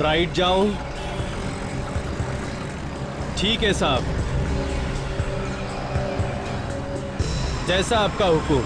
Right जाऊं? ठीक है साहब, जैसा आपका हुक्म।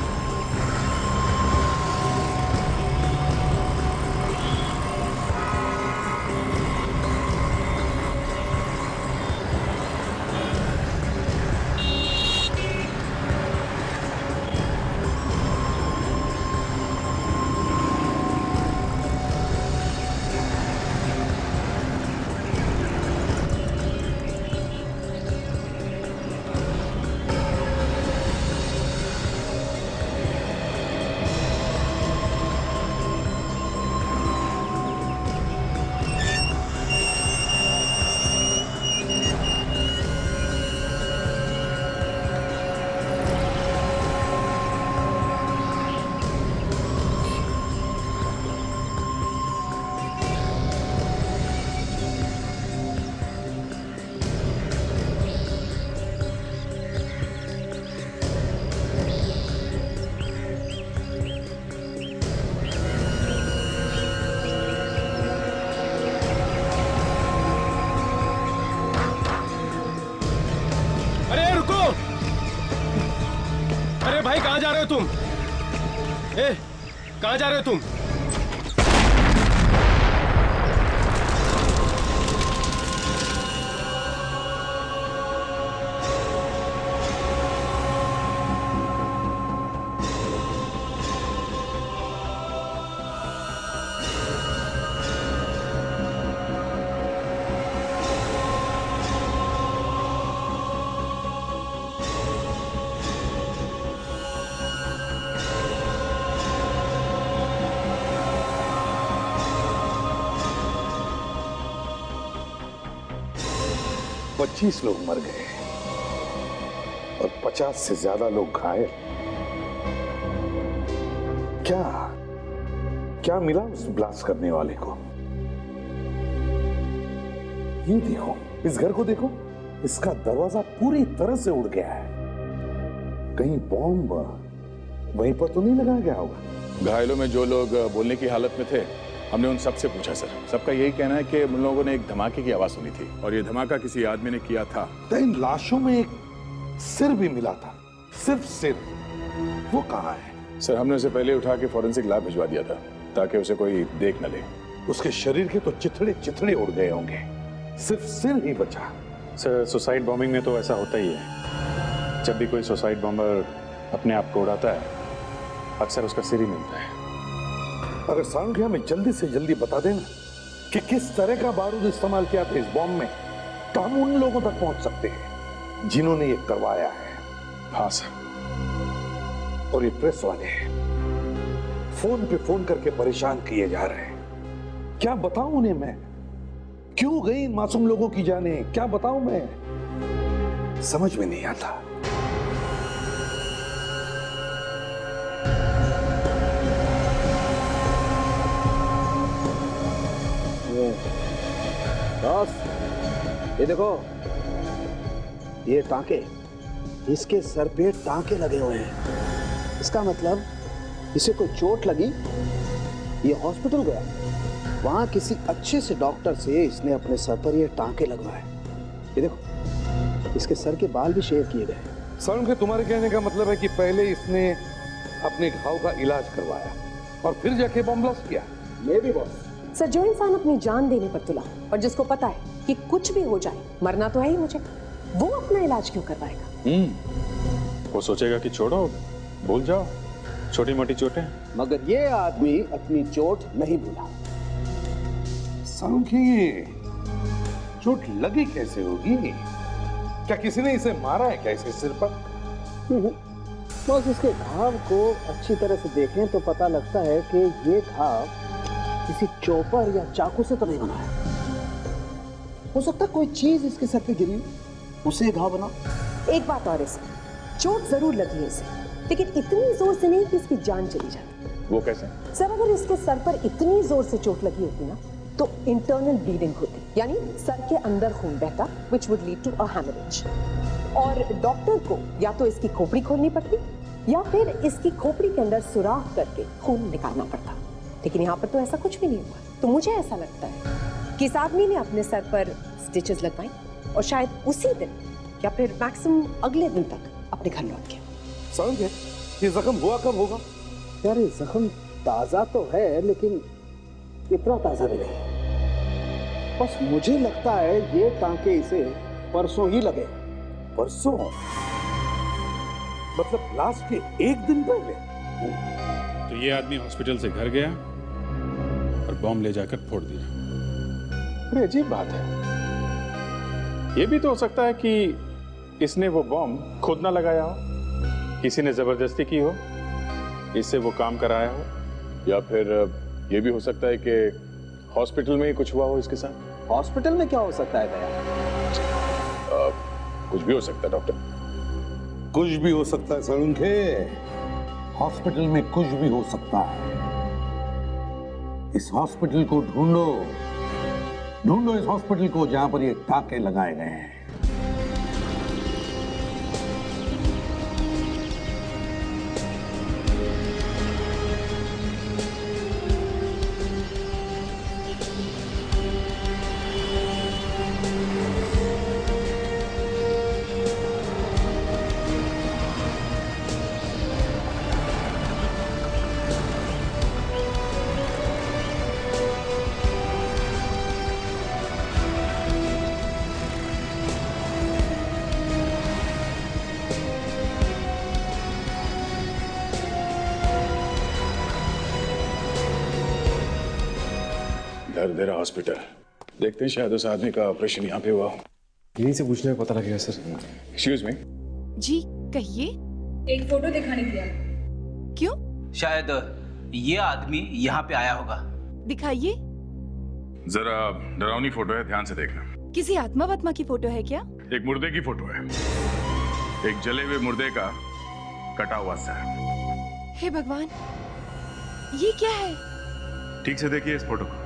भाई कहाँ जा रहे हो तुम? कहाँ जा रहे हो तुम? 25 लोग मर गए और 50 से ज्यादा लोग घायल। क्या क्या मिला उस ब्लास्ट करने वाले को? ये देखो, इस घर को देखो, इसका दरवाजा पूरी तरह से उड़ गया है। कहीं बॉम्ब वहीं पर तो नहीं लगाया गया होगा? घायलों में जो लोग बोलने की हालत में थे, हमने उन सबसे पूछा सर। सबका यही कहना है कि उन लोगों ने एक धमाके की आवाज सुनी थी और ये धमाका किसी आदमी ने किया था। तो इन लाशों में एक सिर भी मिला था, सिर्फ सिर। वो कहाँ है? सर हमने उसे पहले उठा के फॉरेंसिक लैब भिजवा दिया था ताकि उसे कोई देख न ले। उसके शरीर के तो चिथड़े चिथड़े उड़ गए होंगे, सिर्फ सिर ही बचा। सर सुसाइड बॉम्बिंग में तो ऐसा होता ही है। जब भी कोई सुसाइड बॉम्बर अपने आप को उड़ाता है, अक्सर उसका सिर ही मिलता है। अगर सारंगी हमें जल्दी से जल्दी बता देना कि किस तरह का बारूद इस्तेमाल किया था इस बॉम्ब में, तो हम उन लोगों तक पहुंच सकते हैं जिन्होंने ये करवाया है। हाँ सर। और ये प्रेस वाले फोन पे फोन करके परेशान किए जा रहे हैं। क्या बताऊं उन्हें मैं? क्यों गई इन मासूम लोगों की जाने? क्या बताऊं मैं? समझ में नहीं आता। बॉस, ये देखो, ये टांके, इसके सर पे टांके लगे हुए हैं। इसका मतलब इसे कोई चोट लगी, ये हॉस्पिटल गया, वहां किसी अच्छे से डॉक्टर से इसने अपने सर पर ये टांके लगवाए। ये देखो, इसके सर के बाल भी शेव किए गए। सारंगी, तुम्हारे कहने का मतलब है कि पहले इसने अपने घाव का इलाज करवाया और फिर जाके बम ब्लास्ट किया? ये भी बॉस। सर, जो इंसान अपनी जान देने पर तुला और जिसको पता है कि कुछ भी हो जाए, मरना तो है ही मुझे, वो अपना इलाज क्यों करवाएगा? वो सोचेगा कि छोड़ो, भूल जाओ छोटी मोटी चोटें। मगर ये आदमी अपनी चोट नहीं भूला। सारंगी, ये चोट लगी कैसे होगी? क्या किसी ने इसे मारा है क्या इसके सिर पर? बस इसके घाव को अच्छी तरह से देखें तो पता लगता है कि ये घाव किसी चोपर या चाकू से तो नहीं बना है। हो सकता है कोई चीज इसके सर पे गिरी, उसे घाव बना। एक बात और है सर, चोट जरूर लगी है इसे, लेकिन इतनी जोर से नहीं कि इसकी जान चली जाती। वो कैसे? सर, अगर इसके सर पर इतनी जोर से चोट लगी होती ना, तो इंटरनल ब्लीडिंग होती, यानी सर के अंदर खून बहता, which would lead to a hemorrhage। और डॉक्टर को या तो इसकी खोपड़ी खोलनी पड़ती या फिर इसकी खोपड़ी के अंदर सुराख करके खून निकालना पड़ता। लेकिन यहाँ पर तो ऐसा कुछ भी नहीं हुआ। तो मुझे ऐसा लगता है किस आदमी ने अपने सर पर स्टिचेस लगवाई और शायद उसी दिन या फिर मैक्सिमम अगले दिन तक अपने घर लौट गया। समझे? ये जख्म हुआ कब होगा? यार ये जख्म ताजा तो है लेकिन इतना ताजा भी नहीं। बस मुझे लगता है ये टांके इसे परसों ही लगे। परसों? मतलब लास्ट के एक दिन पहले? तो ये आदमी हॉस्पिटल से घर गया और बॉम्ब ले जाकर फोड़ दिया। बड़ी अजीब बात है। ये भी तो हो सकता है कि इसने वो बॉम्ब खुद ना लगाया हो, किसी ने जबरदस्ती की हो, इससे वो काम कराया हो, या फिर ये भी हो सकता है कि हॉस्पिटल में ही कुछ हुआ हो इसके साथ। हॉस्पिटल में क्या हो सकता है भैया? कुछ भी हो सकता है डॉक्टर। कुछ भी हो सकता है सरुंखे। हॉस्पिटल में कुछ भी हो सकता है। इस हॉस्पिटल को ढूंढो, ढूंढो इस हॉस्पिटल को जहां पर ये टाके लगाए गए हैं। दर्देरा हॉस्पिटल। देखते हैं शायद उस आदमी का ऑपरेशन यहाँ पे हुआ हो। यहीं से पूछने में पता लगेगा सर। Excuse me. जी कहिए। एक फोटो दिखाने दिया। क्यों? शायद ये आदमी यहाँ पे आया होगा। दिखाइए। जरा डरावनी फोटो है, ध्यान से देखना। किसी आत्मा वात्मा की फोटो है क्या? एक मुर्दे की फोटो है, एक जले हुए मुर्दे का कटा हुआ सर। हे भगवान, ये क्या है? ठीक से देखिए इस फोटो को।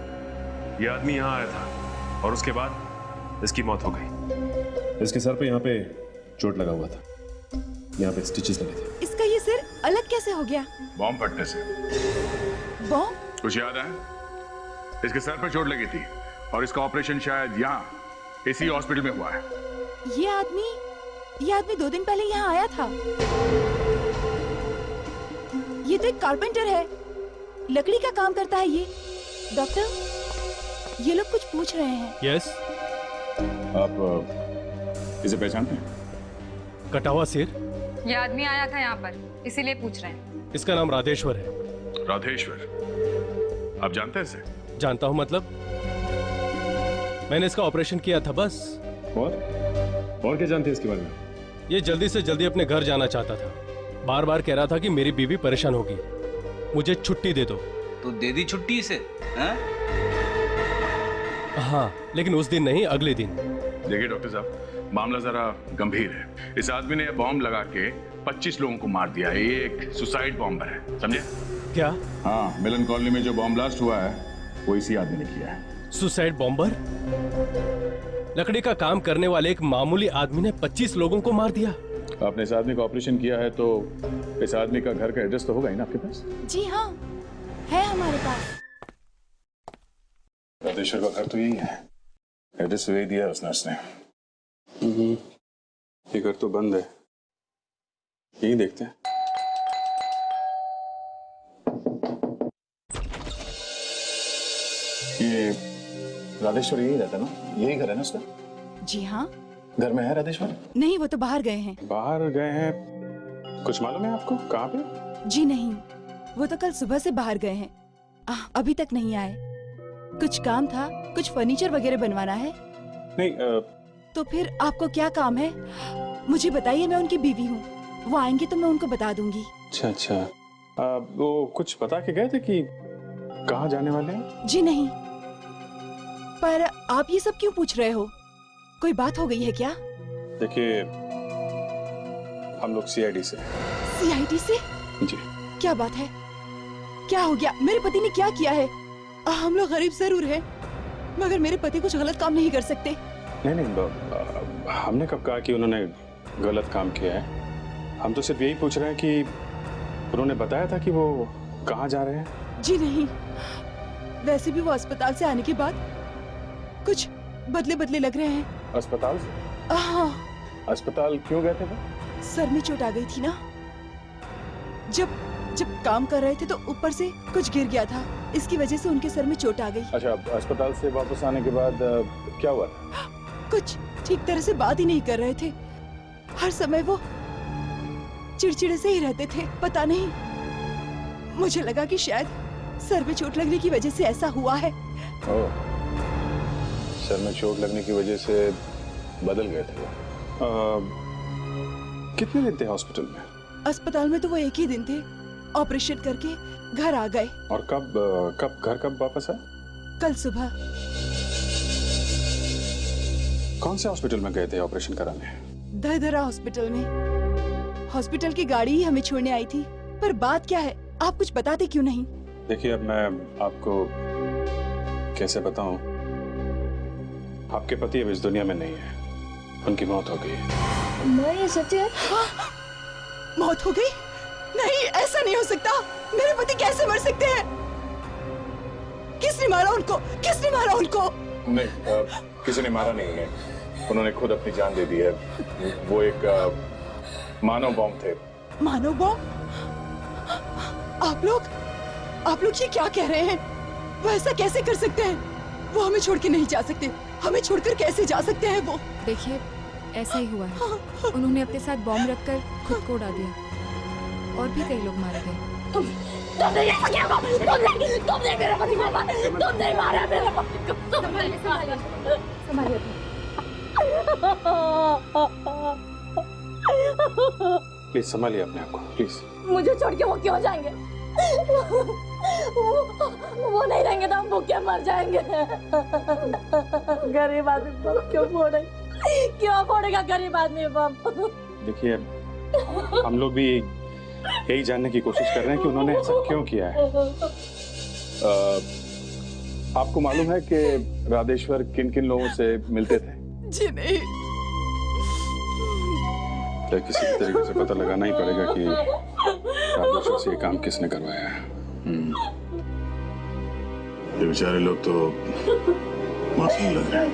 ये आदमी यहाँ आया था और उसके बाद इसकी मौत हो गई। इसके सर पे यहाँ पे चोट लगा हुआ था, यहाँ पे स्टिचेस लगे थे। इसका ये सिर अलग कैसे हो गया? बॉम्ब फटने से। बॉम्ब? कुछ याद है? इसके सर पर चोट लगी थी और इसका ऑपरेशन शायद यहाँ इसी हॉस्पिटल में हुआ है। ये आदमी 2 दिन पहले यहाँ आया था। ये तो एक कारपेंटर है, लकड़ी का काम करता है ये। डॉक्टर, ये लोग कुछ पूछ रहे हैं। यस। आप इसे पहचानते हैं? कटा हुआ सिर। ये आदमी आया था यहाँ पर, इसीलिए पूछ रहे हैं। इसका नाम राधेश्वर है। राधेश्वर? आप जानते हैं इसे? जानता हूँ मतलब, मैंने इसका ऑपरेशन किया था बस। और क्या जानते हैं इसके बारे में? ये जल्दी से जल्दी अपने घर जाना चाहता था। बार बार कह रहा था कि मेरी बीवी परेशान होगी, मुझे छुट्टी दे दो। तो दे दी छुट्टी इसे? हाँ, लेकिन उस दिन नहीं, अगले दिन। देखिए डॉक्टर साहब, मामला जरा गंभीर है। इस आदमी ने बॉम्ब लगा के 25 लोगों को मार दिया है। ये एक सुसाइड बॉम्बर है, समझे? क्या? हाँ, मिलन कॉलोनी में जो बॉम्ब ब्लास्ट हुआ है वो इसी आदमी ने किया है। Suicide bomber? लकड़ी का काम करने वाले एक मामूली आदमी ने 25 लोगों को मार दिया। आपने इस आदमी का ऑपरेशन किया है तो इस आदमी का घर का एड्रेस तो होगा ही ना आपके पास? जी हाँ, है हमारे पास। राधेश्वर का घर तो यही है, एड्रेस वही दिया उस नर्स ने। ये घर तो बंद है, यही देखते हैं। ये राधेश्वर यही रहता ना? यही घर है ना उसका? जी हाँ। घर में है राधेश्वर? नहीं, वो तो बाहर गए हैं। बाहर गए हैं? कुछ मालूम है आपको कहाँ पे? जी नहीं, वो तो कल सुबह से बाहर गए हैं, अभी तक नहीं आए। कुछ काम था, कुछ फर्नीचर वगैरह बनवाना है। नहीं तो फिर आपको क्या काम है? मुझे बताइए, मैं उनकी बीवी हूँ। वो आएंगे तो मैं उनको बता दूंगी। अच्छा, वो कुछ बता के गए थे कि कहाँ जाने वाले हैं? जी नहीं। पर आप ये सब क्यों पूछ रहे हो? कोई बात हो गई है क्या? देखिए, हम लोग सीआईडी से। सीआईडी से? जी। क्या बात है? क्या हो गया? मेरे पति ने क्या किया है? हम लोग गरीब जरूर हैं, मगर मेरे पति कुछ गलत काम नहीं कर सकते। नहीं, हमने कब कहा कि उन्होंने गलत काम किया है? हम तो सिर्फ यही पूछ रहे हैं कि उन्होंने बताया था कि वो कहाँ जा रहे हैं? जी नहीं, वैसे भी वो अस्पताल से आने के बाद कुछ बदले बदले लग रहे हैं। अस्पताल से? हाँ। अस्पताल क्यों गए थे वो? सर में चोट आ गई थी ना। जब काम कर रहे थे तो ऊपर से कुछ गिर गया था, इसकी वजह से उनके सर में चोट आ गई। अच्छा, अस्पताल से वापस आने के बाद क्या हुआ? कुछ ठीक तरह से बात ही नहीं कर रहे थे, हर समय वो चिड़चिड़े से ही रहते थे। पता नहीं, मुझे लगा कि शायद सर में चोट लगने की वजह से ऐसा हुआ है। ओह, सर में चोट लगने की वजह से बदल गए थे वो। कितने दिन थे हॉस्पिटल में? अस्पताल में तो वो एक ही दिन थे, ऑपरेशन करके घर आ गए। और कब वापस आए? कल सुबह। कौन से हॉस्पिटल में गए थे ऑपरेशन कराने? दरदरा हॉस्पिटल में। हॉस्पिटल की गाड़ी ही हमें छोड़ने आई थी, पर बात क्या है, आप कुछ बताते क्यों नहीं? देखिए, अब मैं आपको कैसे बताऊं, आपके पति अब इस दुनिया में नहीं है, उनकी मौत हो गई है। मैं ये सच है? मौत हो गई? नहीं, ऐसा नहीं हो सकता। मेरे पति कैसे मर सकते हैं? किसने मारा उनको? किसने मारा उनको? नहीं, किसी ने मारा नहीं उन्हें, उन्होंने खुद अपनी जान दे दी है। वो एक मानव बॉम्ब थे। मानव बॉम्ब? आप लोग ये क्या कह रहे हैं? वो ऐसा कैसे कर सकते हैं? वो हमें छोड़ के नहीं जा सकते। हमें छोड़कर कैसे जा सकते हैं वो? देखिए, ऐसा ही हुआ है। उन्होंने अपने साथ बॉम्ब रखकर खुद को उड़ा दिया, और भी कई लोग मारे गए। तुमने मेरे पति को मारा, तुमने मारा मेरे पति को। संभालिए। प्लीज संभालिए अपने आप को, प्लीज। मुझे छोड़ के वो क्यों जाएंगे? वो नहीं रहेंगे तो हम भूखे मर जाएंगे। गरीब आदमी बम क्यों फोड़े? क्यों फोड़ेगा गरीब आदमी बम? देखिए, हम लोग भी यही जानने की कोशिश कर रहे हैं कि उन्होंने ऐसा क्यों किया है। आपको मालूम है कि राधेश्वर किन किन लोगों से मिलते थे? जी नहीं। क्या किसी भी तरीके से पता लगाना ही पड़ेगा कि राधेश्वर से ये काम किसने करवाया है। ये बेचारे लोग तो मासूम लग रहे हैं।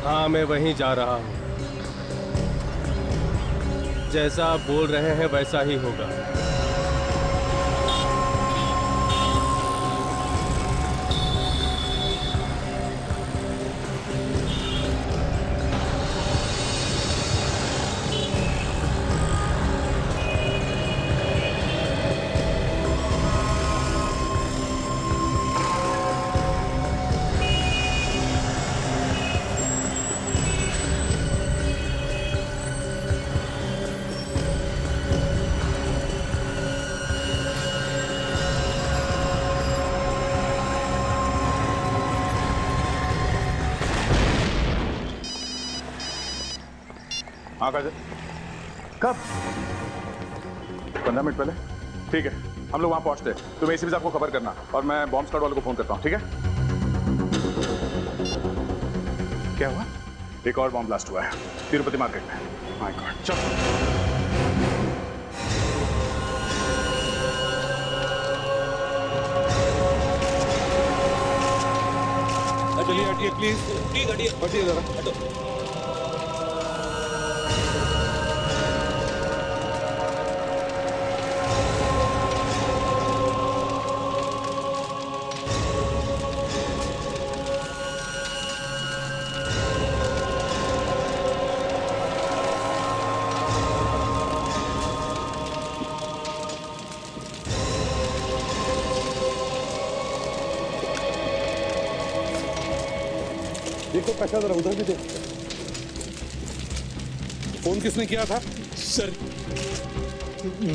हाँ, मैं वहीं जा रहा हूँ। जैसा आप बोल रहे हैं वैसा ही होगा। हाँ काजल, कब? 15 मिनट पहले। ठीक है, हम लोग वहां पहुंचते हैं। तुम एसीपी साहब को खबर करना और मैं बॉम्ब स्क्वाड वालों को फोन करता हूँ, ठीक है? क्या हुआ? एक और बॉम्ब ब्लास्ट हुआ है तिरुपति मार्केट में। माय गॉड, चलो। चलिए हटिए प्लीज, हटिए जरा, हटो। देखो पैसा जरा उधर भी देखो। फोन किसने किया था? सर,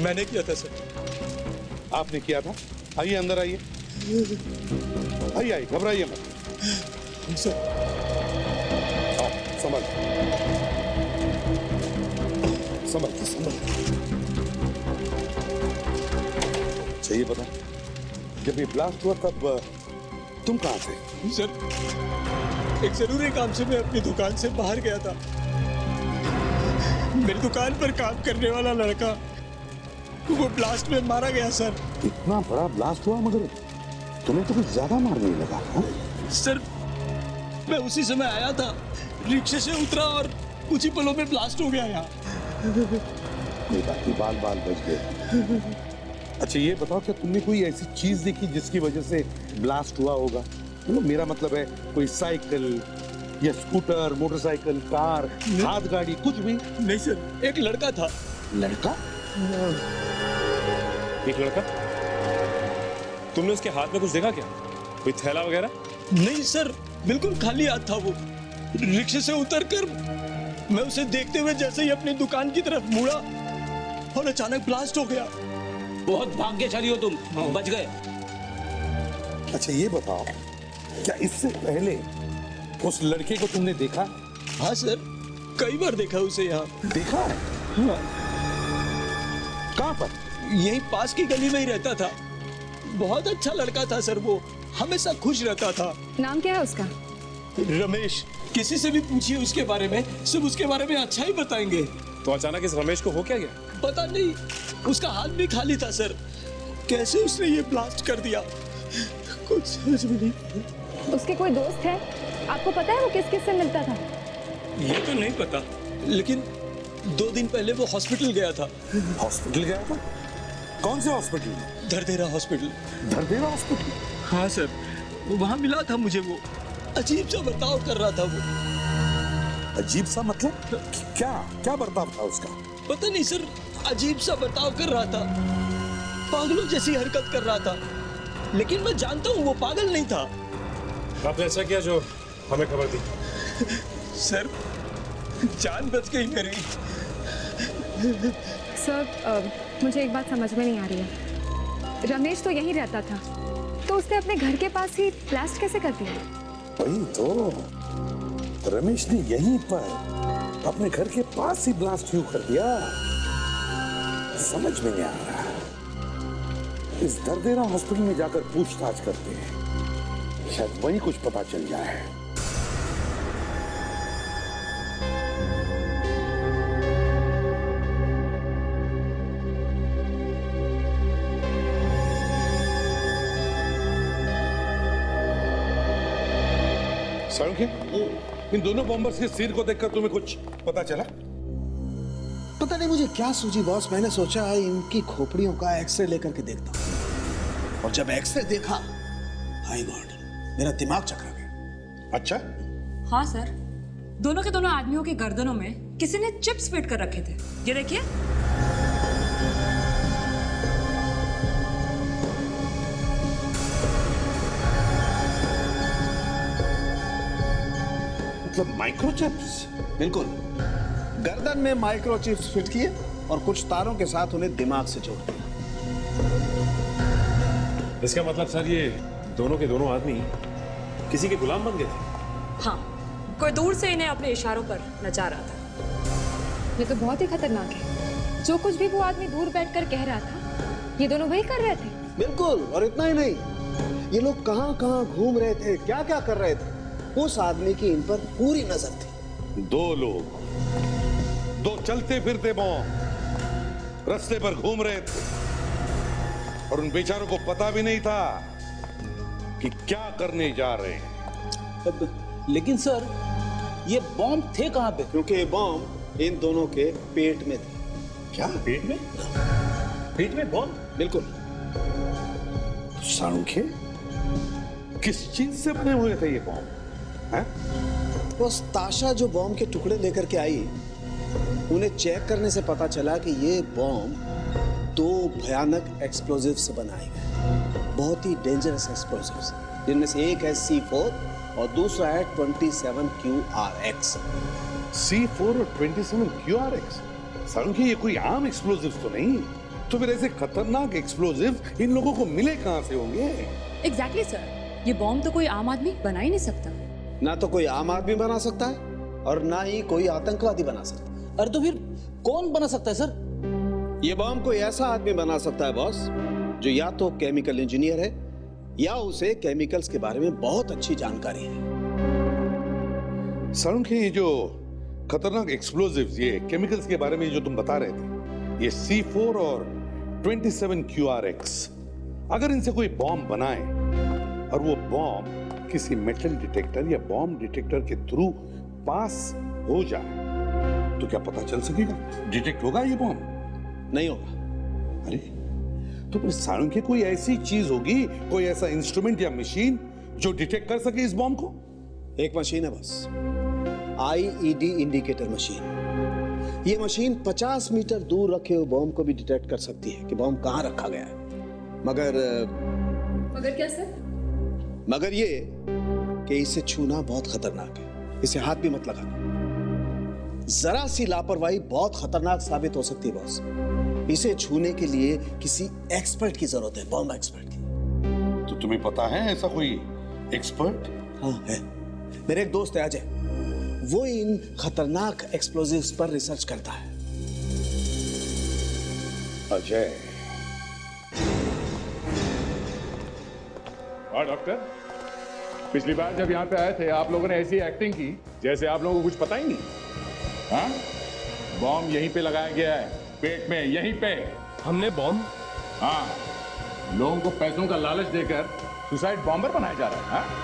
मैंने किया था सर। आपने किया था? आइए अंदर आइए, आइए, घबराइए मत। सर, आओ, संभल संभल। चाहिए पता, जब ये ब्लास्ट हुआ तब तुम कहाँ थे? सर, एक जरूरी काम से मैं अपनी दुकान से बाहर गया था। मेरी दुकान पर काम करने वाला लड़का वो ब्लास्ट में मारा गया सर। इतना बड़ा ब्लास्ट हुआ मगर तुम्हें तो कुछ ज्यादा मारने लगा। हाँ? सर मैं उसी समय आया था, रिक्शे से उतरा और कुछ ही पलों में ब्लास्ट हो गया यहाँ। कोई बात नहीं, बाल बाल बच गए। अच्छा ये बताओ, क्या तुमने कोई ऐसी चीज देखी जिसकी वजह से ब्लास्ट हुआ होगा? मेरा मतलब है कोई साइकिल या स्कूटर, मोटरसाइकिल, कार, हाथ गाड़ी, कुछ भी? नहीं सर, एक लड़का था। लड़का? एक लड़का? तुमने उसके हाथ में कुछ देखा क्या? कोई थैला वगैरह? नहीं सर, बिल्कुल खाली हाथ था वो। रिक्शे से उतरकर मैं उसे देखते हुए जैसे ही अपनी दुकान की तरफ मुड़ा और अचानक ब्लास्ट हो गया। बहुत भाग्यशाली हो तुम, बच गए। अच्छा ये बताओ, क्या इससे पहले उस लड़के को तुमने देखा? हाँ सर, कई बार देखा उसे यहाँ। देखा है? हाँ। कहाँ पर? यही पास की गली में ही रहता था। बहुत अच्छा लड़का था सर, वो हमेशा खुश रहता था। नाम क्या है उसका? रमेश। किसी से भी पूछिए उसके बारे में, सब उसके बारे में अच्छा ही बताएंगे। तो अचानक इस रमेश को हो क्या गया? पता नहीं, उसका हाथ भी खाली था सर। कैसे उसने ये ब्लास्ट कर दिया, कुछ समझ में नहीं। उसके कोई दोस्त है? आपको पता है वो किस किस से मिलता था? ये तो नहीं पता, लेकिन 2 दिन पहले वो हॉस्पिटल गया था। हॉस्पिटल गया था? कौन से हॉस्पिटल? धरदेरा हॉस्पिटल। धरदेरा हॉस्पिटल? हाँ सर, वहाँ मिला था मुझे। वो अजीब सा बर्ताव कर रहा था। वो अजीब सा मतलब? क्या क्या बर्ताव था उसका? पता नहीं सर, अजीब सा बर्ताव कर रहा था, पागलों जैसी हरकत कर रहा था। लेकिन मैं जानता हूँ वो पागल नहीं था। आपने ऐसा किया जो हमें खबर दी? सर जान बच गई मेरी। सर मुझे एक बात समझ में नहीं आ रही है। रमेश तो यहीं रहता था, तो उसने अपने घर के पास ही ब्लास्ट कैसे कर दिया? वही तो, रमेश ने यहीं पर अपने घर के पास ही ब्लास्ट क्यों कर दिया? समझ में नहीं आ रहा। इस धरदेरा हॉस्पिटल में जाकर पूछताछ करते हैं, शायद वहीं कुछ पता चल जाए। इन दोनों बॉम्बर्स के सिर को देखकर तुम्हें कुछ पता चला? पता नहीं मुझे क्या सूझी बॉस, मैंने सोचा इनकी खोपड़ियों का एक्सरे लेकर के देखता हूं। और जब एक्सरे देखा, हाय गॉड, मेरा दिमाग चकरा गया। अच्छा? हाँ सर, दोनों के दोनों आदमियों की गर्दनों में किसी ने चिप्स फिट कर रखे थे। ये देखिए। मतलब माइक्रोचिप्स? बिल्कुल, गर्दन में माइक्रोचिप्स फिट किए और कुछ तारों के साथ उन्हें दिमाग से जोड़ दिया। इसका मतलब सर ये दोनों के दोनों आदमी किसी के गुलाम बन गए थे? हाँ, कोई दूर से इन्हें अपने इशारों पर नचा रहा था। ये तो बहुत ही खतरनाक है। जो कुछ भी वो आदमी दूर बैठकर कह रहा था, ये दोनों वही कर रहे थे। बिल्कुल, और इतना ही नहीं, ये लोग कहां-कहां घूम रहे थे, क्या-क्या कर रहे थे, उस आदमी की इन पर पूरी नजर थी। 2 लोग, 2 चलते फिरते बॉम्ब रास्ते पर घूम रहे थे और उन बेचारों को पता भी नहीं था कि क्या करने जा रहे हैं। लेकिन सर, ये बॉम्ब थे कहां पे? क्योंकि ये बॉम्ब इन दोनों के पेट में थे। क्या? पेट में? पेट में बॉम्ब? बिल्कुल। सांख्य, किस चीज से बने हुए थे ये बॉम्ब? बस ताशा जो बॉम्ब के टुकड़े लेकर के आई, उन्हें चेक करने से पता चला कि ये बॉम्ब 2 भयानक एक्सप्लोजिव से बनाए गए, बहुत ही डेंजरस एक्सप्लोजिव्स, जिनमें से एक है C4 और दूसरा है 27QRX। C4 और 27QRX? सांख्य, ये कोई आम एक्सप्लोजिव तो नहीं? तो फिर ऐसे खतरनाक एक्सप्लोजिव इन लोगों को मिले कहां से होंगे? एग्जैक्टली सर, ये बॉम्ब तो कोई आम आदमी बना ही नहीं सकता। ना तो कोई आम आदमी बना सकता है और ना ही कोई आतंकवादी बना सकता है। अरे तो फिर कौन बना सकता है सर? ये बॉम्ब कोई ऐसा आदमी बना सकता है बॉस, जो या तो केमिकल इंजीनियर है या उसे केमिकल्स के बारे में बहुत अच्छी जानकारी है। सांख्य, ये जो खतरनाक एक्सप्लोजिव्स, ये केमिकल्स के बारे में जो तुम बता रहे थे, ये C4 और 27 QRX। अगर इनसे कोई बॉम्ब बनाए और वो बॉम्ब किसी मेटल डिटेक्टर या बॉम्ब डिटेक्टर के थ्रू पास हो जाए तो क्या पता चल सकेगा? डिटेक्ट होगा ये बॉम्ब? नहीं होगा। अरे तो फिर सारंग कोई ऐसी चीज होगी, कोई ऐसा इंस्ट्रूमेंट या मशीन जो डिटेक्ट कर सके इस बॉम्ब को? एक मशीन है बस, IED इंडिकेटर मशीन। ये मशीन 50 मीटर दूर रखे हुए बॉम्ब को भी डिटेक्ट कर सकती है कि बॉम्ब कहां रखा गया है। मगर क्या सर? मगर ये कि इसे छूना बहुत खतरनाक है, इसे हाथ भी मत लगाना। जरा सी लापरवाही बहुत खतरनाक साबित हो सकती है बॉस। इसे छूने के लिए किसी एक्सपर्ट की जरूरत है, बॉम्ब एक्सपर्ट की। तो तुम्हें पता है ऐसा कोई एक्सपर्ट? हाँ है, मेरे एक दोस्त है अजय, वो इन खतरनाक एक्सप्लोजिव्स पर रिसर्च करता है। अजय? हाँ डॉक्टर, पिछली बार जब यहाँ पे आए थे आप लोगों ने ऐसी एक्टिंग की जैसे आप लोगों को कुछ पता ही नहीं। हाँ, बॉम्ब यहीं पे लगाया गया है, पेट में, यहीं पे। हमने बॉम्ब? हाँ, लोगों को पैसों का लालच देकर सुसाइड बॉम्बर बनाया जा रहा है। हाँ?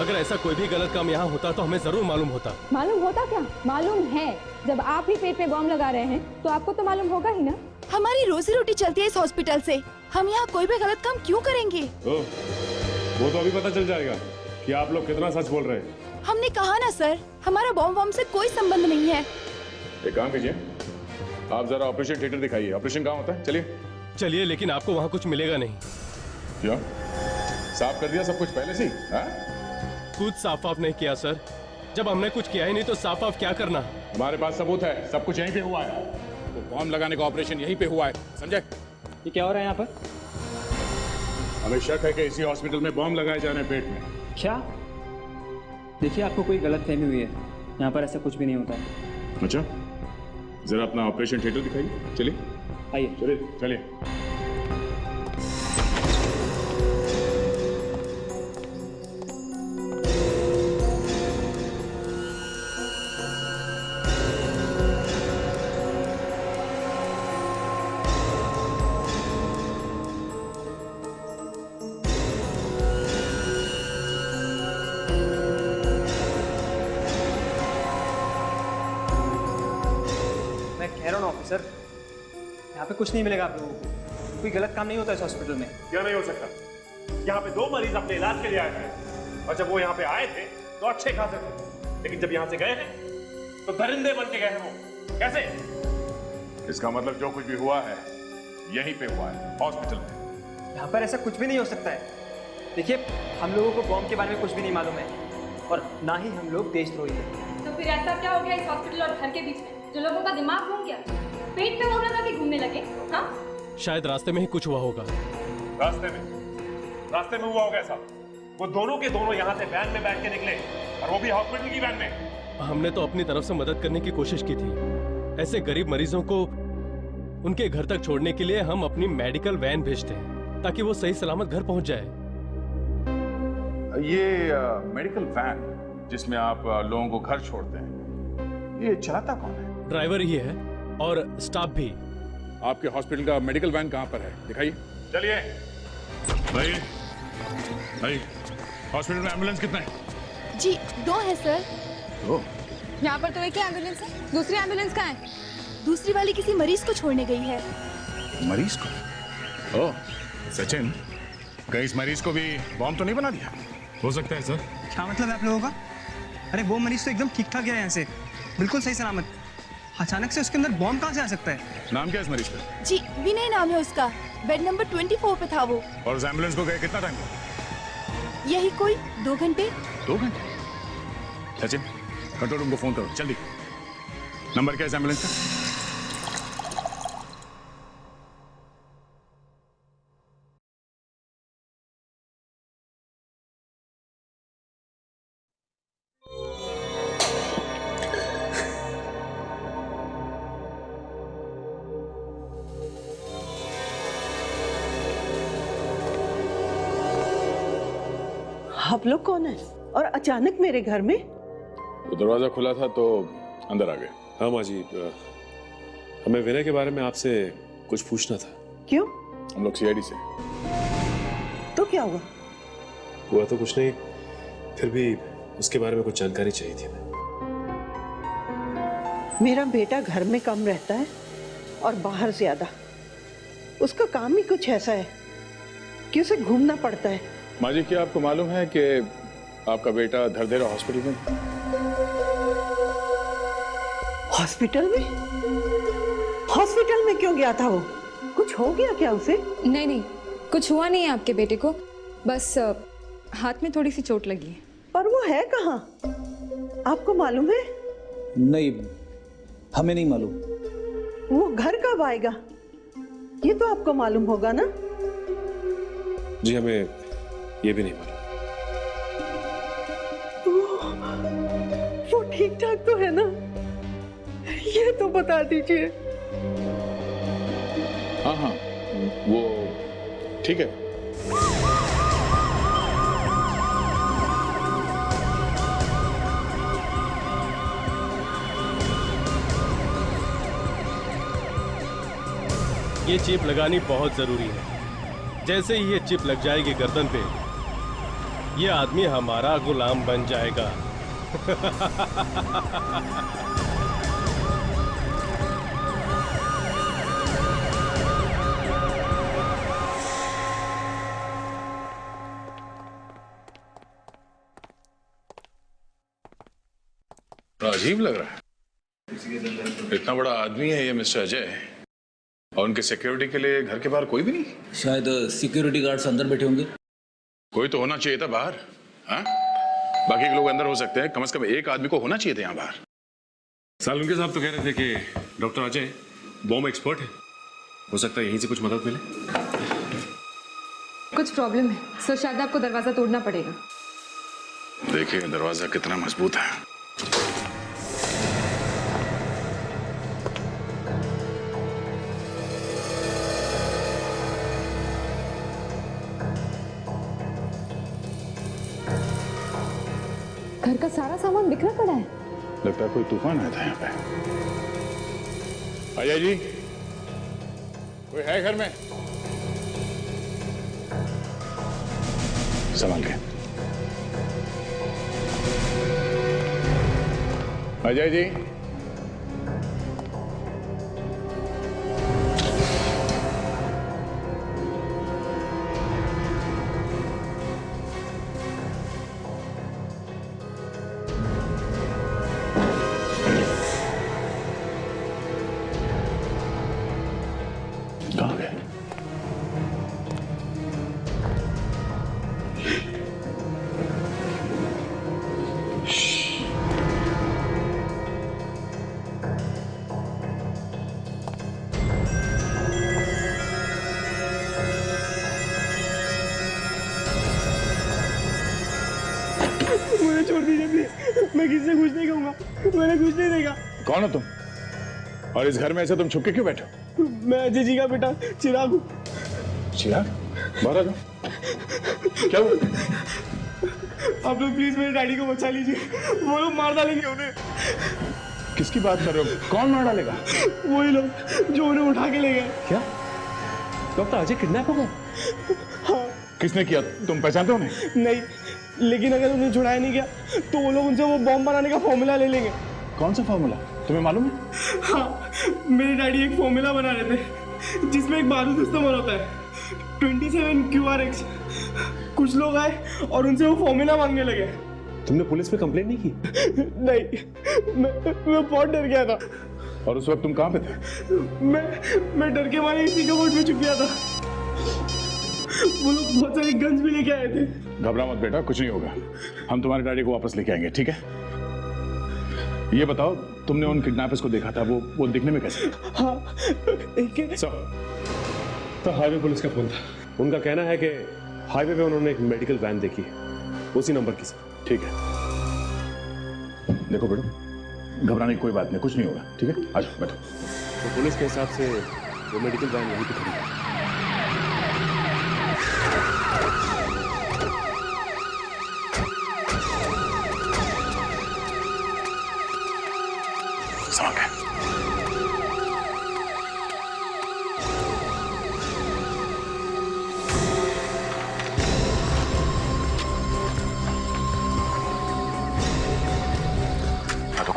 अगर ऐसा कोई भी गलत काम यहाँ होता तो हमें जरूर मालूम होता। मालूम होता क्या? मालूम है। जब आप ही पेट पे बॉम्ब लगा रहे हैं तो आपको तो मालूम होगा ही ना। हमारी रोजी रोटी चलती है इस हॉस्पिटल से, हम यहाँ कोई भी गलत काम क्यों करेंगे? वो तो अभी पता चल जाएगा कि आप लोग कितना सच बोल रहे हैं। हमने कहा ना सर, हमारा बॉम्ब से कोई संबंध नहीं है। एक काम कीजिए, आप जरा ऑपरेशन थिएटर दिखाइए। ऑपरेशन कहाँ होता है? चलिए। चलिए, लेकिन आपको वहाँ कुछ मिलेगा नहीं। क्यों? साफ कर दिया सब कुछ पहले से? कुछ साफ ऑफ नहीं किया सर। जब हमने कुछ किया ही नहीं तो साफ ऑफ क्या करना? हमारे पास सबूत है, सब कुछ यहीं पे हुआ है। तो बॉम्ब लगाने का ऑपरेशन यहीं पे हुआ है, समझे? ये क्या हो रहा है यहाँ पर? हमें शक है कि इसी हॉस्पिटल में बॉम्ब लगाए जा रहे हैं पेट में। क्या? देखिए, आपको कोई गलतफहमी हुई है, यहाँ पर ऐसा कुछ भी नहीं होता है। अच्छा, जरा अपना ऑपरेशन थिएटर दिखाइए। चलिए आइए। चलिए चलिए। ऑफिसर, यहाँ पे कुछ नहीं मिलेगा आप लोगों को। कोई गलत काम नहीं होता इस हॉस्पिटल में। क्या नहीं हो सकता? यहाँ पे 2 मरीज अपने इलाज के लिए आए थे और जब वो यहाँ पे आए थे तो अच्छे खासे थे, लेकिन जब यहाँ से गए हैं तो दरिंदे बन के गए हैं। वो कैसे? इसका मतलब जो कुछ भी हुआ है यहीं पे हुआ है, हॉस्पिटल में। यहाँ पर ऐसा कुछ भी नहीं हो सकता है। देखिए, हम लोगों को बॉम्ब के बारे में कुछ भी नहीं मालूम है और ना ही हम लोग देशद्रोही हैं। तो फिर ऐसा क्या हो गया इस हॉस्पिटल और घर के बीच में जो लोगों का दिमाग घूम गया, पेट पे बॉम्ब लगा के घूमने लगे? हाँ, शायद रास्ते में ही कुछ हुआ होगा। रास्ते में हुआ होगा ऐसा। वो दोनों के दोनों यहाँ से वैन में बैठ के निकले और वो भी हॉस्पिटल की वैन में। हमने तो अपनी तरफ से मदद करने की कोशिश की थी। ऐसे गरीब मरीजों को उनके घर तक छोड़ने के लिए हम अपनी मेडिकल वैन भेजते हैं ताकि वो सही सलामत घर पहुंच जाए। ये मेडिकल वैन जिसमें आप लोगों को घर छोड़ते हैं, ये चलाता कौन है? ड्राइवर ही है और स्टाफ भी। आपके हॉस्पिटल का मेडिकल वैन कहाँ पर है? दिखाइए। चलिए भाई। भाई, हॉस्पिटल में एम्बुलेंस कितने हैं? जी 2 है सर। 2? यहाँ पर तो एक ही एम्बुलेंस है, दूसरी एम्बुलेंस कहाँ है? दूसरी वाली किसी मरीज को छोड़ने गई है। मरीज को? ओह सचिन, कहीं इस मरीज को भी बॉम्ब तो नहीं बना दिया? हो सकता है सर। क्या मतलब है आप लोगों का? अरे वो मरीज तो एकदम ठीक ठाक गया यहाँ से, बिल्कुल सही सलामत। अचानक से उसके अंदर बॉम्ब कहाँ से आ सकता है? नाम क्या है इस मरीज का? जी विनय नाम है उसका, बेड नंबर 24 पे था वो। और उस एम्बुलेंस को गए कितना टाइम हुआ? यही कोई 2 घंटे। 2 घंटे? सचिन, कंट्रोल रूम को फोन करो जल्दी। नंबर क्या है इस एम्बुलेंस का? आप लोग कौन है और अचानक मेरे घर में? तो दरवाजा खुला था तो अंदर आ गए। हाँ माँ जी, हमें विनय के बारे में आपसे कुछ पूछना था। क्यों? हम लोग सीआईडी से। तो क्या हुआ? हुआ तो कुछ नहीं, फिर भी उसके बारे में कुछ जानकारी चाहिए थी। मेरा बेटा घर में कम रहता है और बाहर ज्यादा। उसका काम ही कुछ ऐसा है कि उसे घूमना पड़ता है। माँ जी, क्या आपको मालूम है कि आपका बेटा धरदेरा हॉस्पिटल में? हॉस्पिटल में? हॉस्पिटल में क्यों गया था वो? कुछ हो गया क्या उसे? नहीं नहीं, कुछ हुआ नहीं है आपके बेटे को, बस हाथ में थोड़ी सी चोट लगी है। पर वो है कहाँ? आपको मालूम है? नहीं, हमें नहीं मालूम। वो घर कब आएगा ये तो आपको मालूम होगा ना? जी हमें ये भी नहीं मालूम। वो ठीक ठाक तो है ना? ये तो बता दीजिए। हाँ हाँ, वो ठीक है। ये चिप लगानी बहुत जरूरी है। जैसे ही ये चिप लग जाएगी गर्दन पे, ये आदमी हमारा गुलाम बन जाएगा। अजीब लग रहा है। इतना बड़ा आदमी है ये मिस्टर अजय, और उनके सिक्योरिटी के लिए घर के बाहर कोई भी नहीं? शायद सिक्योरिटी गार्ड्स अंदर बैठे होंगे। कोई तो होना चाहिए था बाहर। हाँ, बाकी के लोग अंदर हो सकते हैं, कम से कम एक आदमी को होना चाहिए था यहाँ बाहर। सालुंके साहब तो कह रहे थे कि डॉक्टर अजय बॉम्ब एक्सपर्ट है, हो सकता है यहीं से कुछ मदद मिले। कुछ प्रॉब्लम है, सो शायद आपको दरवाजा तोड़ना पड़ेगा। देखिए दरवाजा कितना मजबूत है। घर का सारा सामान बिखरा पड़ा है। लगता है कोई तूफान आया था यहाँ पे। अजय जी, कोई है घर में? संभाल के। अजय जी, कहाँ गए? मुझे छोड़ दीजिए प्लीज, मैं किसी से कुछ नहीं कहूंगा, मैंने कुछ नहीं देखा। कौन हो तुम? और इस घर में ऐसे तुम छुप के क्यों बैठे हो? मैं अजय जी का बेटा चिराग हूँ। चिराग, बाहर आ जाओ। क्या हुआ? आप लोग प्लीज मेरे डैडी को बचा लीजिए, वो लोग मार डालेंगे उन्हें। किसकी बात कर रहे हो? कौन मार डालेगा? वही लोग जो उन्हें उठा के ले गए। क्या? डॉक्टर अजय किडनैप हो गए? हाँ। किसने किया? तुम पहचानते हो उन्हें? नहीं, लेकिन अगर उन्हें छुड़ाया नहीं गया तो वो लोग उनसे वो बॉम्ब बनाने का फॉर्मूला ले लेंगे। कौन सा फॉर्मूला? तुम्हें मालूम है? हाँ, मेरे डैडी एक फॉर्मूला बना रहे थे जिसमें एक बारूद इस्तेमाल होता है, 27 QRX। कुछ लोग आए और उनसे वो फॉर्मूला मांगने लगे। तुमने पुलिस में कंप्लेंट नहीं की? नहीं, मैं बहुत डर गया था। और उस वक्त तुम कहाँ पे थे? मैं डर के मारे इसी कबोर्ड में छुप गया था। वो लोग बहुत सारी गन्स भी लेके आए थे। घबरा मत बेटा, कुछ नहीं होगा। हम तुम्हारे डैडी को वापस लेके आएंगे, ठीक है? ये बताओ, तुमने उन किडनैपर्स को देखा था, वो दिखने में कैसे? हाँ, तो हाईवे पुलिस का फोन था। उनका कहना है कि हाईवे पे उन्होंने एक मेडिकल वैन देखी है, उसी नंबर की। सर ठीक है, देखो बेटो, घबराने की कोई बात नहीं, कुछ नहीं होगा, ठीक है? आ जाओ बैठो। तो पुलिस के हिसाब से वो मेडिकल वैन यहीं पे खड़ी है।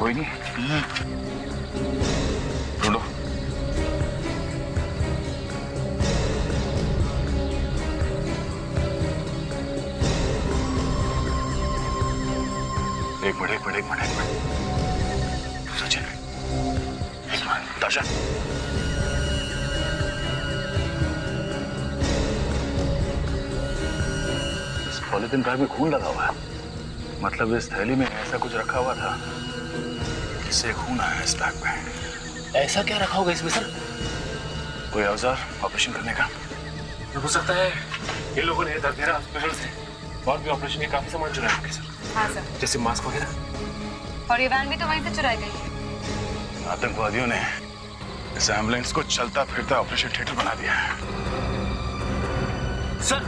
कोई नहीं। ढूंढो। एक मिनट सचिन, एक मिनट। ताशा, इस पॉलिथीन बैग में खून लगा हुआ है। मतलब इस थैली में ऐसा कुछ रखा हुआ था, इससे खून आया इस बैग में। ऐसा क्या रखा होगा इसमें सर? कोई औजार ऑपरेशन करने का? हो सकता है ये लोगों ने दरदेरा हॉस्पिटल से और भी ऑपरेशन के काफी सामान चुराए होंगे सर। हाँ सर। जैसे मास्क वगैरह। और ये वैन भी तो वहीं से चुराई गई। आतंकवादियों ने इस एम्बुलेंस को चलता फिरता ऑपरेशन थिएटर बना दिया है। सर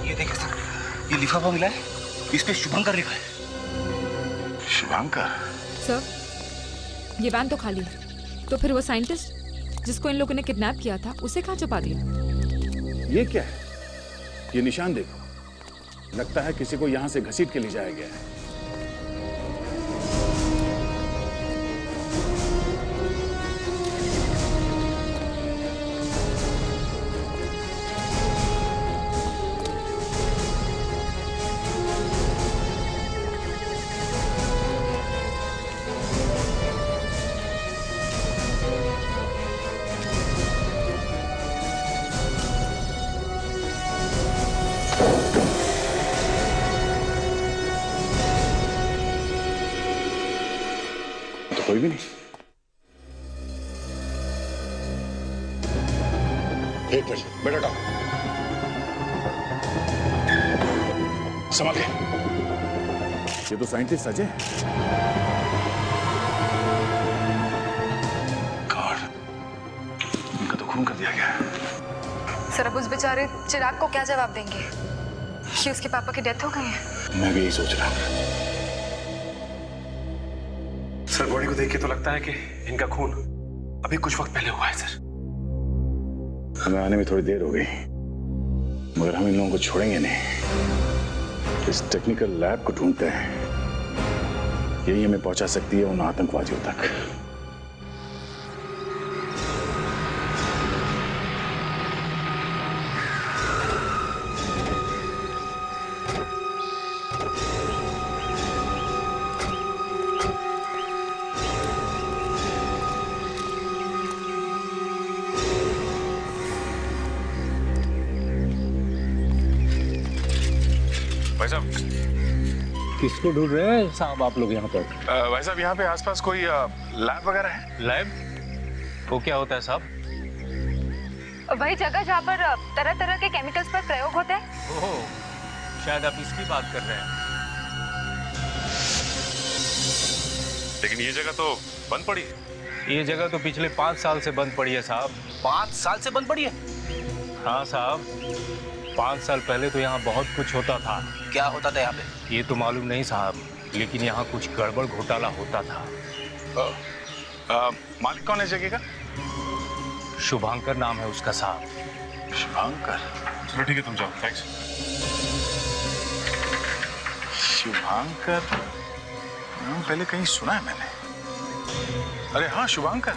ये देखिए सर, ये लिफाफा मिला है, इस पे शुभंकर लिखा है। शुभंकर? सर ये वैन तो खाली है, तो फिर वो साइंटिस्ट जिसको इन लोगों ने किडनैप किया था उसे कहाँ छुपा दिया? ये क्या है? ये निशान देखो, लगता है किसी को यहां से घसीट के ले जाया गया है। कोई भी नहीं। एक मिनट, बेटा उठाओ, संभाल के। ये तो साइंटिस्ट अजय। गॉड, इनका तो खून कर दिया गया है। सर अब उस बेचारे चिराग को क्या जवाब देंगे कि उसके पापा की डेथ हो गई है? मैं भी यही सोच रहा हूँ। सर बॉडी को देख के तो लगता है कि इनका खून अभी कुछ वक्त पहले हुआ है सर। हमें आने में थोड़ी देर हो गई, मगर हम इन लोगों को छोड़ेंगे नहीं। इस टेक्निकल लैब को ढूंढते हैं, यही हमें पहुंचा सकती है उन आतंकवादियों तक। भाई साहब, किसको ढूंढ रहे हैं साहब आप लोग यहाँ पर? भाई साहब, यहाँ पे आसपास कोई लैब वगैरह है? लैब? वो क्या होता है साहब? वही जगह जहाँ पर तरह तरह के केमिकल्स पर प्रयोग होते हैं। ओह, शायद आप इसकी बात कर रहे हैं। लेकिन ये जगह तो बंद पड़ी है। ये जगह तो पिछले 5 साल से बंद पड़ी है साहब। 5 साल से बंद पड़ी है? हाँ साहब, 5 साल पहले तो यहाँ बहुत कुछ होता था। क्या होता था यहाँ पे? ये तो मालूम नहीं साहब, लेकिन यहाँ कुछ गड़बड़ घोटाला होता था। मालिक कौन है जगह का? शुभंकर नाम है उसका साहब। शुभंकर? चलो ठीक है, तुम जाओ। थैंक्स। शुभंकर नाम पहले कहीं सुना है मैंने। अरे हाँ, शुभंकर,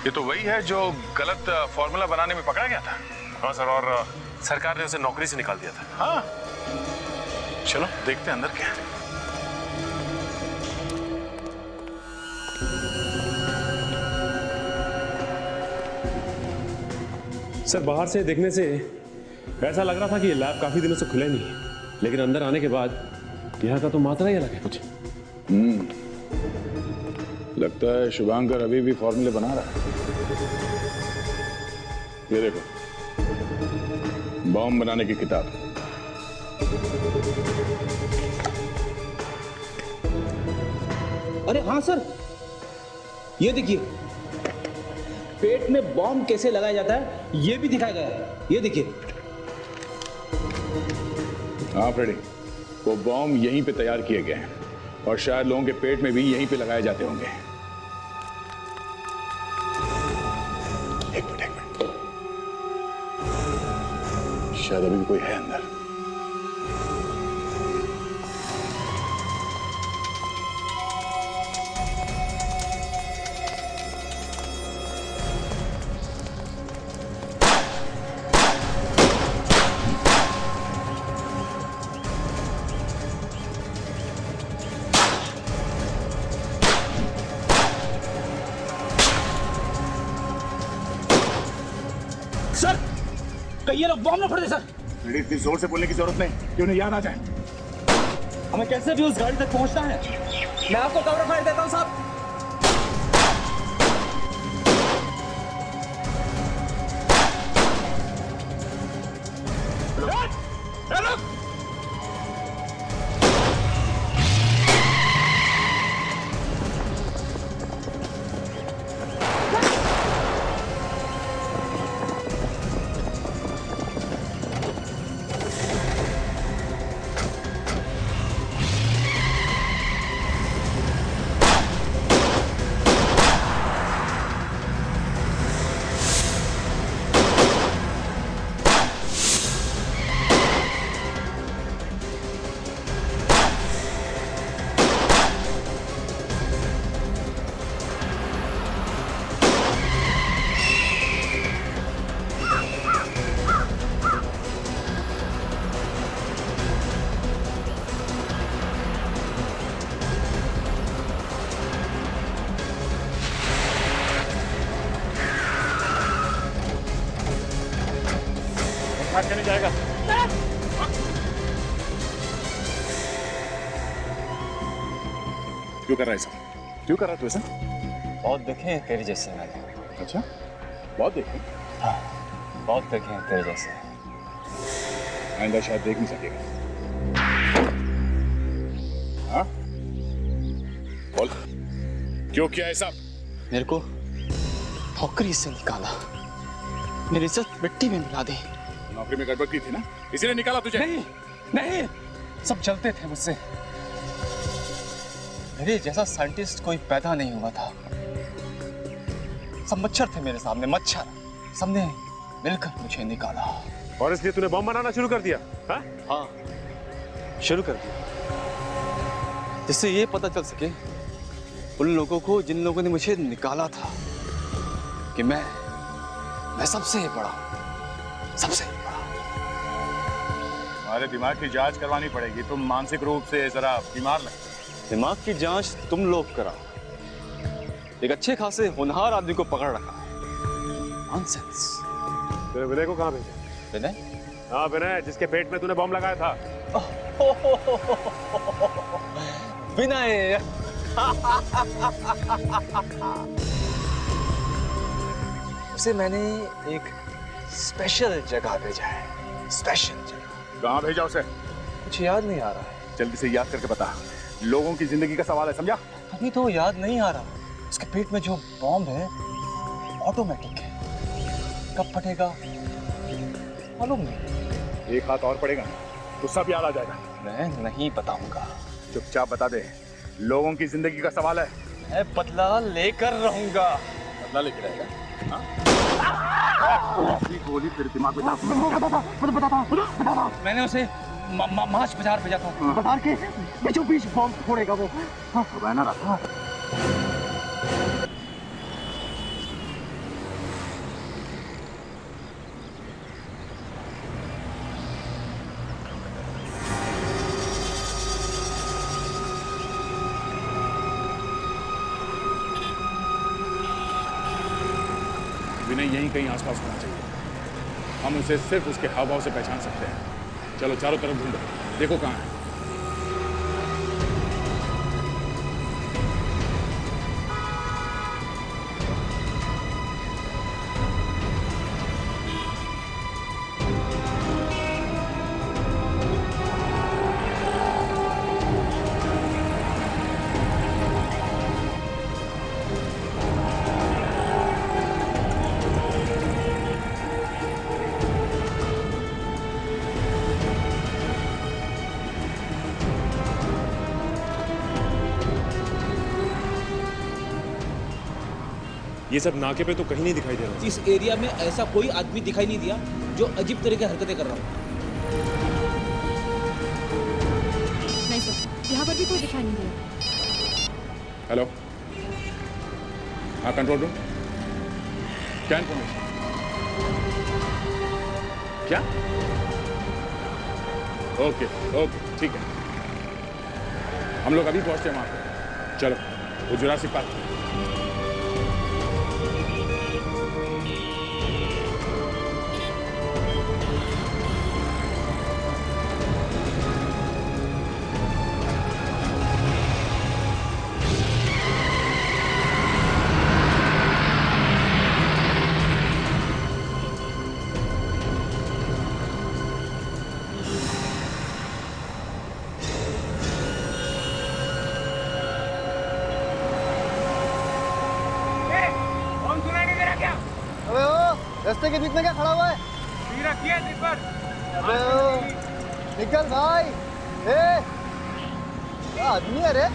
ये तो वही है जो गलत फॉर्मूला बनाने में पकड़ा गया था। हाँ सर, और सरकार ने उसे नौकरी से निकाल दिया था। हाँ, चलो देखते हैं अंदर क्या है। सर बाहर से देखने से ऐसा लग रहा था कि ये लैब काफी दिनों से खुला नहीं है, लेकिन अंदर आने के बाद यहाँ का तो मात्रा ही अलग है कुछ। लगता है शुभंकर अभी भी फॉर्मूले बना रहा है। ये देखो, बॉम्ब बनाने की किताब। अरे हाँ सर, ये देखिए, पेट में बॉम्ब कैसे लगाया जाता है ये भी दिखाया गया है। ये देखिए। हाँ फ्रेडी, वो बॉम्ब यहीं पे तैयार किए गए हैं और शायद लोगों के पेट में भी यहीं पे लगाए जाते होंगे। एक मिनट, शायद अभी भी कोई है अंदर। सर कहीं ये लोग बॉम्ब न फोड़ दे सर। इतनी जोर से बोलने की जरूरत नहीं कि उन्हें याद आ जाए। हमें कैसे भी उस गाड़ी तक पहुंचना है। मैं आपको कवर फायर देता हूं साहब। नहीं जाएगा। क्यों कर रहा है ऐसा? क्यों कर रहा है तू ऐसा? बहुत देखे हैं तेरे जैसे मैंने। अच्छा, बहुत देखे? हाँ, बहुत देखे हैं तेरे जैसे। आइंदा शायद देख नहीं सकेगा। हाँ? बोल, क्यों किया ऐसा? मेरे को नौकरी से निकाला, मेरी इज्जत मिट्टी में मिला दी। नौकरी में गड़बड़ की थी ना, इसीलिए निकाला तुझे? नहीं, नहीं, सब जलते थे मुझसे। मेरे जैसा साइंटिस्ट कोई पैदा नहीं हुआ था। सब मच्छर थे मेरे सामने, मच्छर। सबने मिलकर मुझे निकाला। और इसलिए तूने बम बनाना शुरू कर दिया? हाँ, शुरू कर दिया, जिससे ये पता चल सके उन लोगों को जिन लोगों ने मुझे निकाला था कि मैं सबसे बड़ा, सबसे बड़ा। तुम्हारे दिमाग की जांच करवानी पड़ेगी। तुम मानसिक रूप से जरा बीमार लगते। दिमाग की जांच तुम लोग करा। एक अच्छे खासे होनहार आदमी को पकड़ रखा है। नॉनसेंस। तेरे विनय को कहाँ भेजा? विनय? हाँ, विनय, जिसके पेट में तूने बम लगाया था। विनय। उसे मैंने एक स्पेशल जगह भेजा है। स्पेशल जगह। कहाँ भेजा उसे? कुछ याद नहीं आ रहा है। जल्दी से याद करके बता। लोगों की जिंदगी का सवाल है, समझा? अभी तो याद नहीं आ रहा। उसके पेट में जो बॉम्ब है ऑटोमेटिक है। कब फटेगा मालूम नहीं। एक हाथ और पड़ेगा तो सब याद आ जाएगा। मैं नहीं बताऊंगा। चुपचाप बता दे। लोगों की जिंदगी का सवाल है। मैं बदला लेकर रहूंगा। बदला लेकर रहेगा? गोली तेरे दिमाग में मैंने उसे मार्च बाजार भेजा था। बाजार के बीचों बीच बॉम्ब फोड़ेगा वो। रहना रहा। विनय यहीं कहीं आसपास होना चाहिए। हम उसे सिर्फ उसके हाव भाव से पहचान सकते हैं। चलो चारों तरफ ढूंढो, देखो कहाँ है। ये सब नाके पे तो कहीं नहीं दिखाई दे रहा। इस एरिया में ऐसा कोई आदमी दिखाई नहीं दिया जो अजीब तरह की हरकतें कर रहा हो। नहीं सर, यहाँ पर भी कोई दिखाई नहीं दिया। हेलो, हाँ कंट्रोल रूम। क्या इन्फॉर्मेशन? क्या? ओके ओके ठीक है, हम लोग अभी पहुंचते हैं वहां पे। चलो वो जुरासिक पार्क। रास्ते के बीच में क्या खड़ा हुआ है? रखिए दीपर। अबे ओ, निकल भाई। ए, क्या आदमी है रे?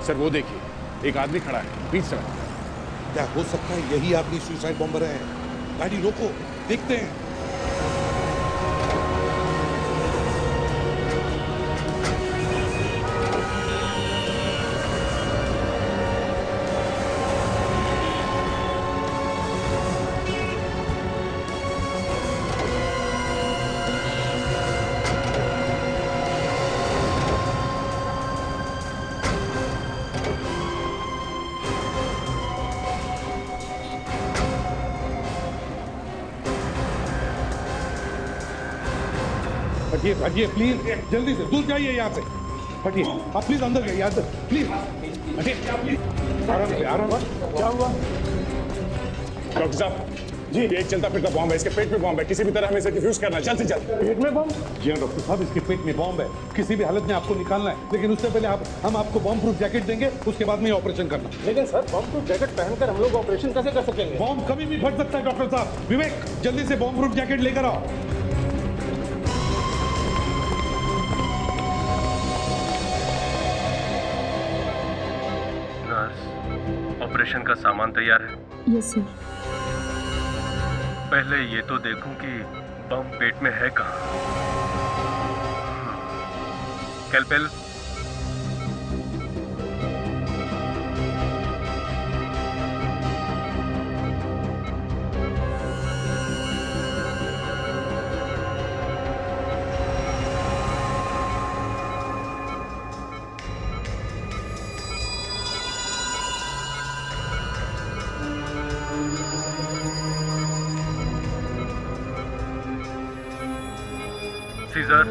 सर वो देखिए, एक आदमी खड़ा है बीच सड़क। क्या हो सकता है यही आदमी सुसाइड बॉम्बर है? गाड़ी रोको, देखते हैं। हटिए हटिए प्लीज, जल्दी से दूर जाइए यहाँ से। हटिए आप प्लीज अंदर जाइए, अंदर प्लीज हटिए। आराम से आराम से। क्या हुआ डॉक्टर साहब जी, एक चलता फिरता बॉम्ब है, इसके पेट में बॉम्ब है, किसी भी तरह हमें इसे डिफ्यूज करना है, जल्द से जल्द। पेट में बॉम्ब? जी हाँ डॉक्टर साहब, इसके पेट में बॉम्ब है, किसी भी हालत में आपको निकालना है, लेकिन उससे पहले हम आपको बॉम्ब प्रूफ जैकेट देंगे, उसके बाद में ऑपरेशन करना। लेकिन सर बॉम्ब प्रूफ जैकेट पहनकर हम लोग ऑपरेशन कैसे कर सकेंगे? बॉम्ब कभी भी फट सकता है डॉक्टर साहब। विवेक जल्दी से बॉम्ब प्रूफ जैकेट लेकर आओ। ऑपरेशन का सामान तैयार है? Yes sir. पहले ये तो देखूं कि बम पेट में है कहाँ। कैलपेल, सीजर,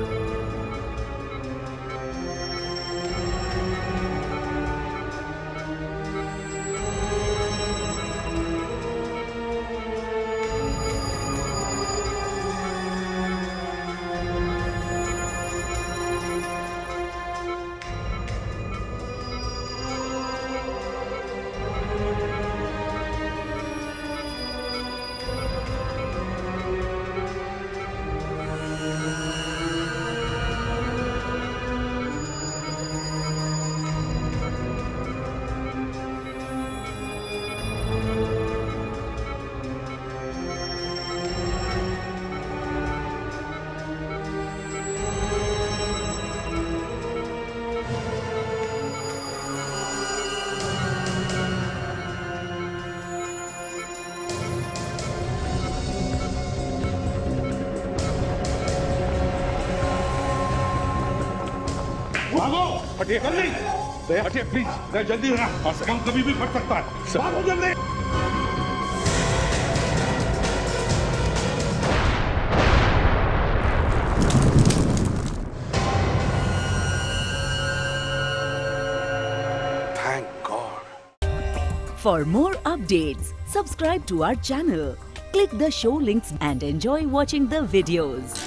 भागो, हटिए जल्दी, हटिए प्लीज, जल्दी होना, बम कभी भी फट सकता है। भागो जल्दी। Thank God. For more updates, subscribe to our channel, click the show links and enjoy watching the videos.